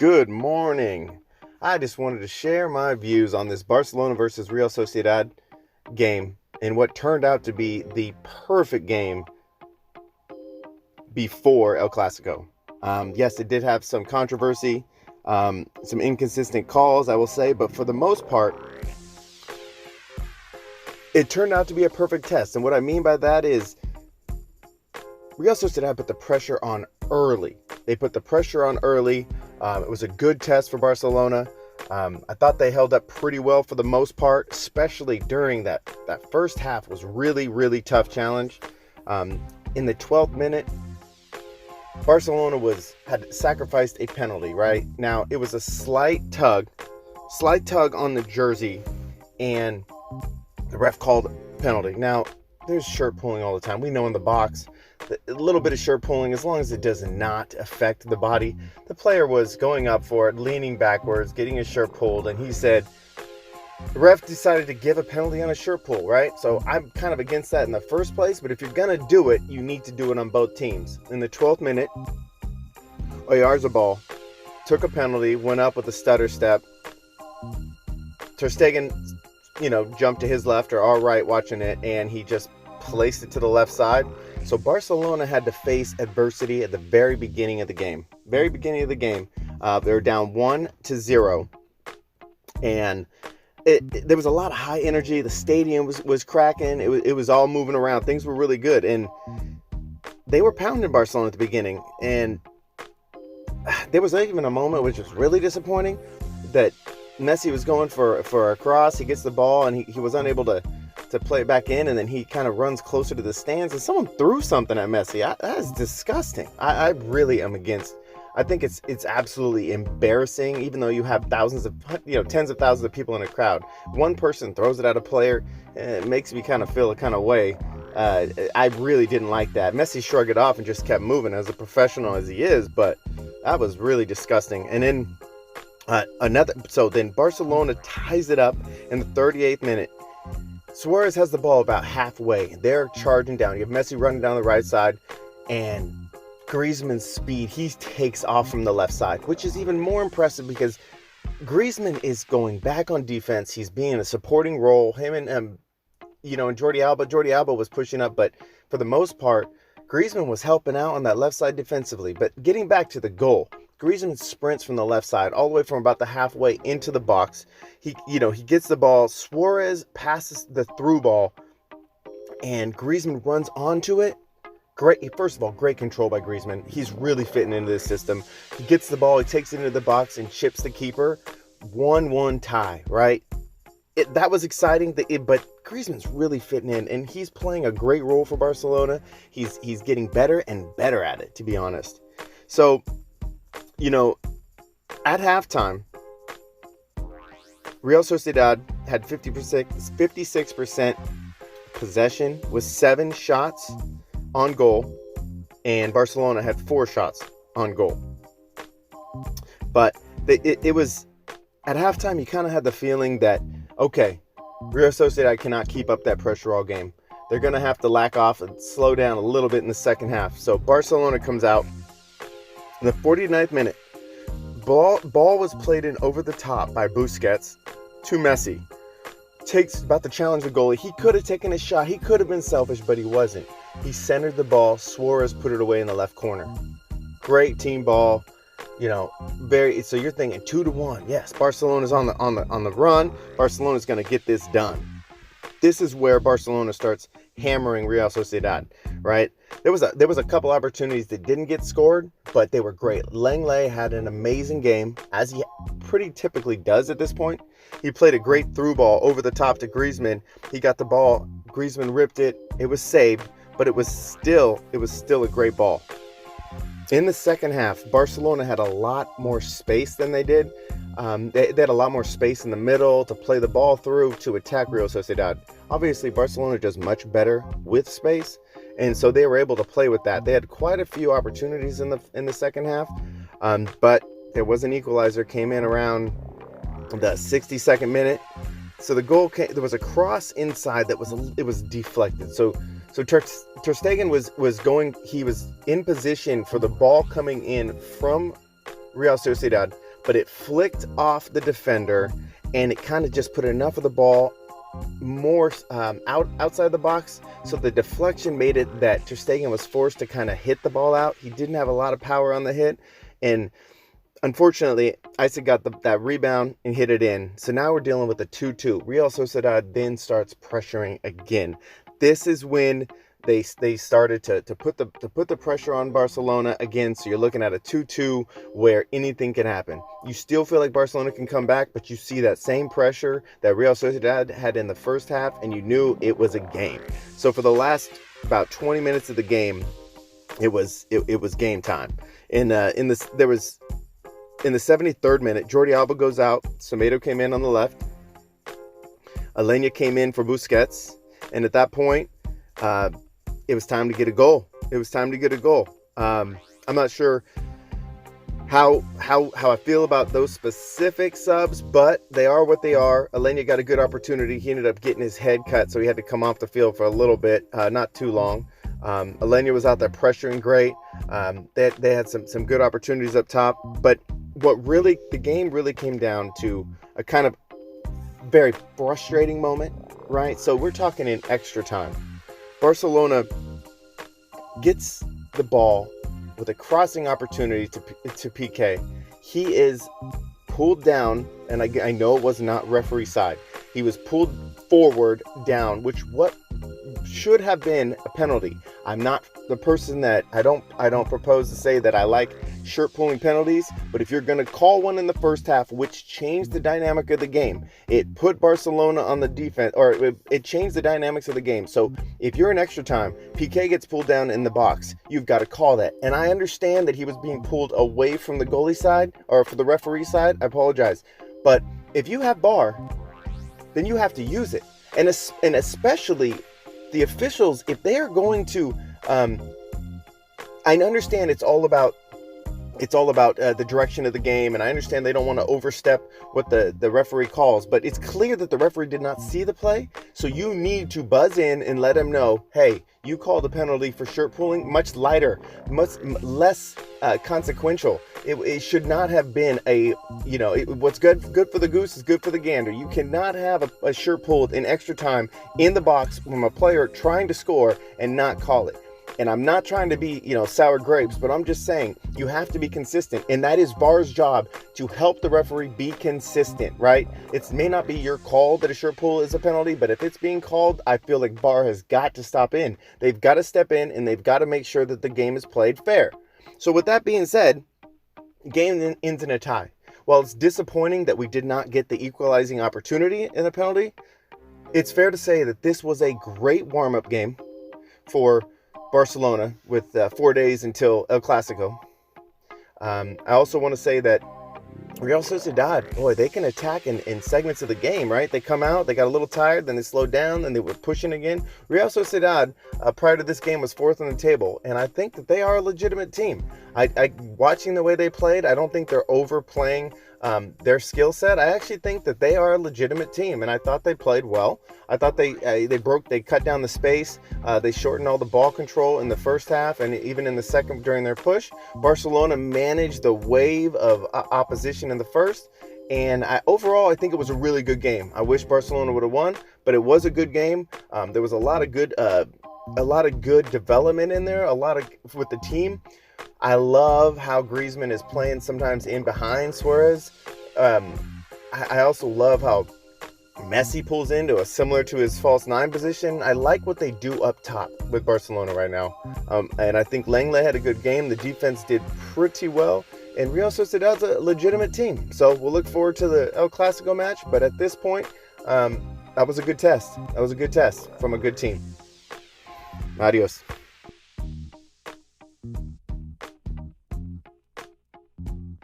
Good morning. I just wanted to share my views on this Barcelona versus Real Sociedad game and what turned out to be the perfect game before El Clasico. Yes, it did have some controversy, some inconsistent calls, I will say, but for the most part, it turned out to be a perfect test. And what I mean by that is Real Sociedad put the pressure on early. They put the pressure on early. It was a good test for Barcelona. I thought they held up pretty well for the most part, especially during that first half was really, really tough challenge. In the 12th minute, Barcelona had sacrificed a penalty, right? Now, it was a slight tug on the jersey, and the ref called penalty. Now, there's shirt pulling all the time. We know in the box, a little bit of shirt pulling, as long as it does not affect the body. The player was going up for it, leaning backwards, getting his shirt pulled, and he said, the ref decided to give a penalty on a shirt pull, right? So I'm kind of against that in the first place, but if you're going to do it, you need to do it on both teams. In the 12th minute, Oyarzabal took a penalty, went up with a stutter step. Ter Stegen, jumped to his left or our right watching it, and he just placed it to the left side. So Barcelona had to face adversity at the very beginning of the game. They were down 1-0, and there was a lot of high energy. The stadium was cracking. It was all moving around. Things were really good, and they were pounding Barcelona at the beginning. And there was even a moment which was really disappointing that Messi was going for a cross. He gets the ball, and he was unable to play it back in, and then he kind of runs closer to the stands, and someone threw something at Messi. That is disgusting. I really am against. I think it's absolutely embarrassing, even though you have tens of thousands of people in a crowd. One person throws it at a player, and it makes me kind of feel a kind of way. I really didn't like that. Messi shrugged it off and just kept moving as a professional as he is, but that was really disgusting. And then then Barcelona ties it up in the 38th minute. Suarez has the ball about halfway. They're charging down. You have Messi running down the right side, and Griezmann's speed, he takes off from the left side, which is even more impressive because Griezmann is going back on defense. He's being a supporting role. Him and Jordi Alba was pushing up, but for the most part, Griezmann was helping out on that left side defensively. But getting back to the goal, Griezmann sprints from the left side all the way from about the halfway into the box. He gets the ball. Suarez passes the through ball, and Griezmann runs onto it. First of all, great control by Griezmann. He's really fitting into this system. He gets the ball, he takes it into the box and chips the keeper. 1-1 tie, right? That was exciting, but Griezmann's really fitting in, and he's playing a great role for Barcelona. He's getting better and better at it, to be honest. So, at halftime, Real Sociedad had 56% possession with 7 shots on goal, and Barcelona had 4 shots on goal. But it was at halftime, you kind of had the feeling that, okay, Real Sociedad cannot keep up that pressure all game. They're going to have to lack off and slow down a little bit in the second half. So Barcelona comes out in the 49th minute. Ball was played in over the top by Busquets to Messi. About to challenge the goalie. He could have taken a shot. He could have been selfish, but he wasn't. He centered the ball. Suarez put it away in the left corner. Great team ball. So you're thinking 2-1. Yes, Barcelona's on the run. Barcelona's going to get this done. This is where Barcelona starts hammering Real Sociedad, right? There was a couple opportunities that didn't get scored, but they were great. Lenglet had an amazing game, as he pretty typically does at this point. He played a great through ball over the top to Griezmann. He got the ball. Griezmann ripped it. It was saved, but it was still a great ball. In the second half, Barcelona had a lot more space than they did. They had a lot more space in the middle to play the ball through to attack Real Sociedad. Obviously, Barcelona does much better with space, and so they were able to play with that. They had quite a few opportunities in the second half, but there was an equalizer, came in around the 62nd minute. So the goal came, there was a cross inside that was deflected. So Ter Stegen was going, he was in position for the ball coming in from Real Sociedad, but it flicked off the defender, and it kind of just put enough of the ball more outside the box, so the deflection made it that Ter Stegen was forced to kind of hit the ball out. He didn't have a lot of power on the hit, and unfortunately, Isaac got that rebound and hit it in. So now we're dealing with a 2-2. Real Sociedad then starts pressuring again. This is when they started to put the pressure on Barcelona again. So you're looking at a 2-2 where anything can happen. You still feel like Barcelona can come back, but you see that same pressure that Real Sociedad had in the first half, and you knew it was a game. So for the last about 20 minutes of the game, it was game time. In the 73rd minute, Jordi Alba goes out. Semedo came in on the left. Alenya came in for Busquets, and at that point, it was time to get a goal. I'm not sure how I feel about those specific subs, but they are what they are. Alenya got a good opportunity. He ended up getting his head cut, so he had to come off the field for a little bit, not too long. Alenya was out there pressuring great. They had some good opportunities up top, but the game really came down to a kind of very frustrating moment, right? So we're talking in extra time. Barcelona gets the ball with a crossing opportunity to PK. He is pulled down, and I know it was not referee side. He was pulled forward down, which should have been a penalty. I'm not the person that I don't propose to say that I like shirt pulling penalties, but if you're going to call one in the first half, which changed the dynamic of the game, it put Barcelona on the defense, or it changed the dynamics of the game. So if you're in extra time, PK gets pulled down in the box, you've got to call that. And I understand that he was being pulled away from the goalie side, or for the referee side. I apologize, but if you have VAR, then you have to use it. And especially the officials, if they are going to, I understand it's all about the direction of the game, and I understand they don't want to overstep what the referee calls, but it's clear that the referee did not see the play, so you need to buzz in and let him know, hey, you called a penalty for shirt pulling, much lighter, much less consequential. It should not have been what's good for the goose is good for the gander. You cannot have a shirt pulled in extra time in the box from a player trying to score and not call it. And I'm not trying to be, sour grapes, but I'm just saying you have to be consistent. And that is VAR's job, to help the referee be consistent, right? It may not be your call that a shirt pull is a penalty, but if it's being called, I feel like VAR has got to stop in. They've got to step in, and they've got to make sure that the game is played fair. So with that being said, game ends in a tie. While it's disappointing that we did not get the equalizing opportunity in a penalty, it's fair to say that this was a great warm-up game for Barcelona with 4 days until El Clasico. I also want to say that Real Sociedad, boy, they can attack in segments of the game, right? They come out, they got a little tired, then they slowed down, then they were pushing again. Real Sociedad, prior to this game, was fourth on the table, and I think that they are a legitimate team. Watching the way they played, I don't think they're overplaying their skill set. I actually think that they are a legitimate team, and I thought they played well. I thought they cut down the space. They shortened all the ball control in the first half, and even in the second during their push. Barcelona managed the wave of opposition in the first, and overall I think it was a really good game. I wish Barcelona would have won, but it was a good game. There was a lot of good development in there, with the team. I love how Griezmann is playing sometimes in behind Suarez. I also love how Messi pulls into similar to his false nine position. I like what they do up top with Barcelona right now. And I think Lenglet had a good game. The defense did pretty well. And Real Sociedad's a legitimate team. So we'll look forward to the El Clasico match. But at this point, that was a good test. That was a good test from a good team. Adios.